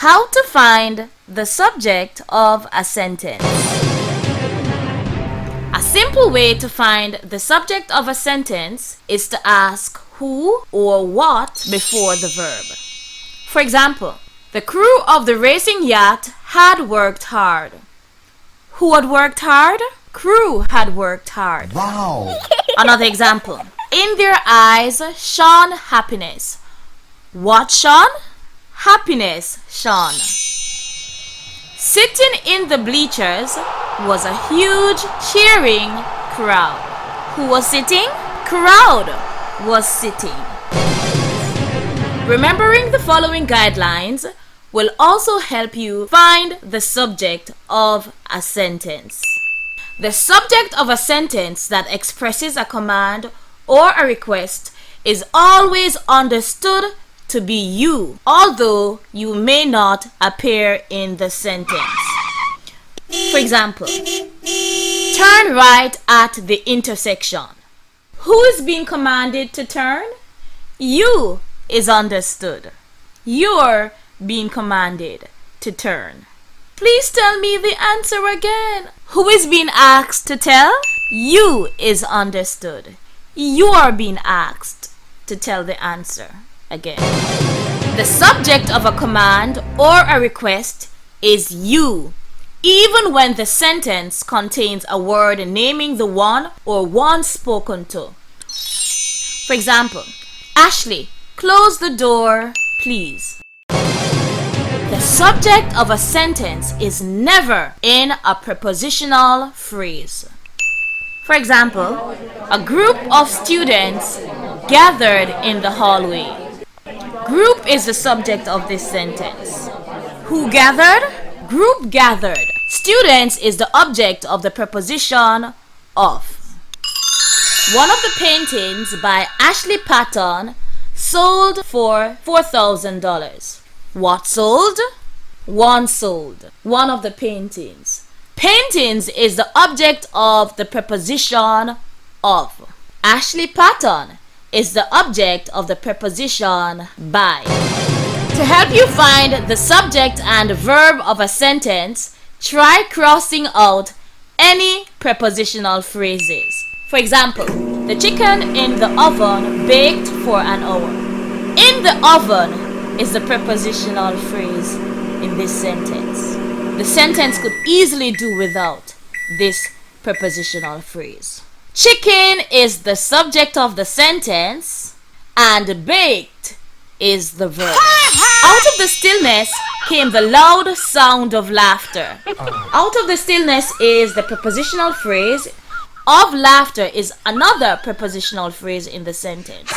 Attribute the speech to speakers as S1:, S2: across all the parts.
S1: How to find the subject of a sentence. A simple way to find the subject of a sentence is to ask who or what before the verb. For example, the crew of the racing yacht had worked hard. Who had worked hard? Crew had worked hard.
S2: Wow!
S1: Another example. In their eyes shone happiness. What shone? Happiness shone. Sitting in the bleachers was a huge cheering crowd. Who was sitting? Crowd was sitting. Remembering the following guidelines will also help you find the subject of a sentence. The subject of a sentence that expresses a command or a request is always understood to be you, although you may not appear in the sentence. For example, turn right at the intersection. Who is being commanded to turn? You is understood. You're being commanded to turn. Please tell me the answer again. Who is being asked to tell? You is understood. You are being asked to tell the answer again. The subject of a command or a request is you, even when the sentence contains a word naming the one or ones spoken to. For example, Ashley, close the door, please. The subject of a sentence is never in a prepositional phrase. For example, a group of students gathered in the hallway. Group is the subject of this sentence. Who gathered? Group gathered. Students is the object of the preposition of. One of the paintings by Ashley Patton sold for $4,000. What sold? One sold. One of the paintings. Paintings is the object of the preposition of. Ashley Patton is the object of the preposition by. To help you find the subject and verb of a sentence, try crossing out any prepositional phrases. For example, the chicken in the oven baked for an hour. In the oven is the prepositional phrase in this sentence. The sentence could easily do without this prepositional phrase. Chicken is the subject of the sentence and baked is the verb. Out of the stillness came the loud sound of laughter. Out of the stillness is the prepositional phrase. Of laughter is another prepositional phrase in the sentence.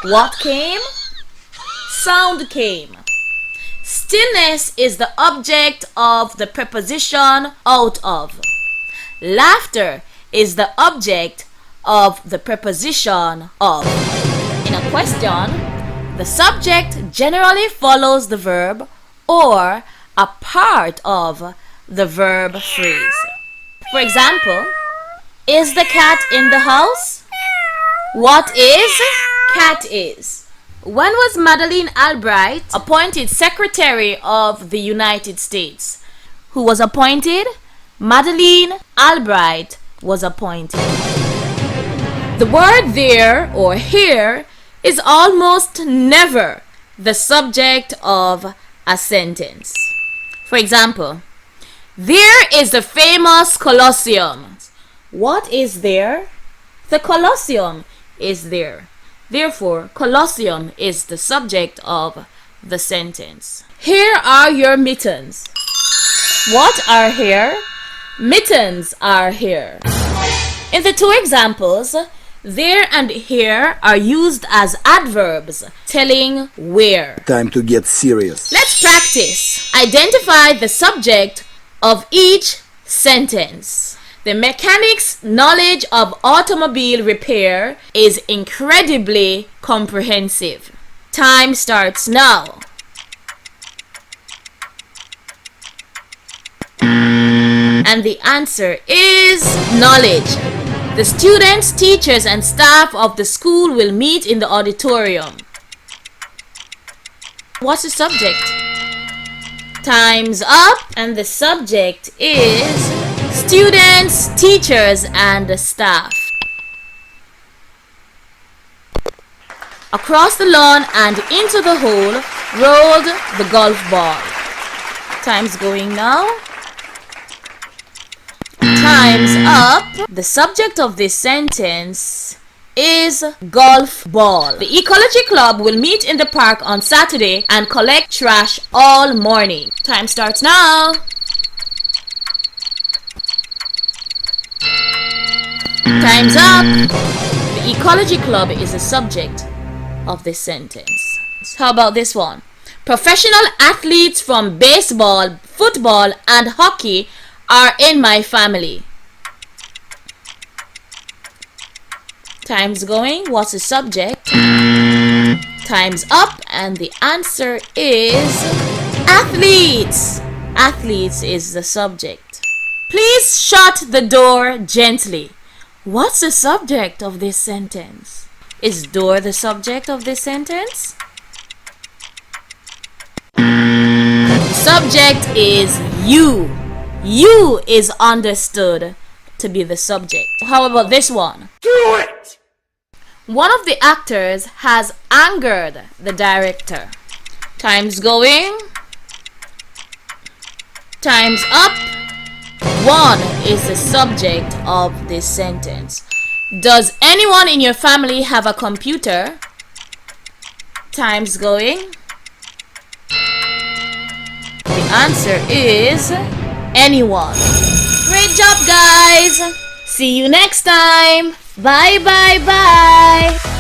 S1: What came? Sound came. Stillness is the object of the preposition out of. Laughter is the object of the preposition of. In a question, the subject generally follows the verb or a part of the verb phrase. For example, is the cat in the house? What is? Cat is. When was Madeleine Albright appointed Secretary of the United States? Who was appointed? Madeleine Albright was appointed. The word there or here is almost never the subject of a sentence. For example, there is the famous Colosseum. What is there? The Colosseum is there. Therefore, Colosseum is the subject of the sentence. Here are your mittens. What are here? Mittens are here. In the two examples, there and here are used as adverbs telling where.
S2: Time to get serious.
S1: Let's practice. Identify the subject of each sentence. The mechanic's knowledge of automobile repair is incredibly comprehensive. Time starts now. And the answer is knowledge. The students, teachers, and staff of the school will meet in the auditorium. What's the subject? Time's up, and the subject is students, teachers, and staff. Across the lawn and into the hole rolled the golf ball. Time's going now. Time's up. The subject of this sentence is golf ball. The Ecology Club will meet in the park on Saturday and collect trash all morning. Time starts now. Time's up. The Ecology Club is the subject of this sentence. How about this one? Professional athletes from baseball, football, and hockey are in my family. Time's going. What's the subject? Time's up, and the answer is athletes. Athletes is the subject. Please shut the door gently. What's the subject of this sentence? Is door the subject of this sentence? The subject is you. You is understood to be the subject. How about this one?
S2: Do it!
S1: One of the actors has angered the director. Time's going. Time's up. One is the subject of this sentence. Does anyone in your family have a computer? Time's going. The answer is anyone. Great job, guys! See you next time! Bye, bye, bye!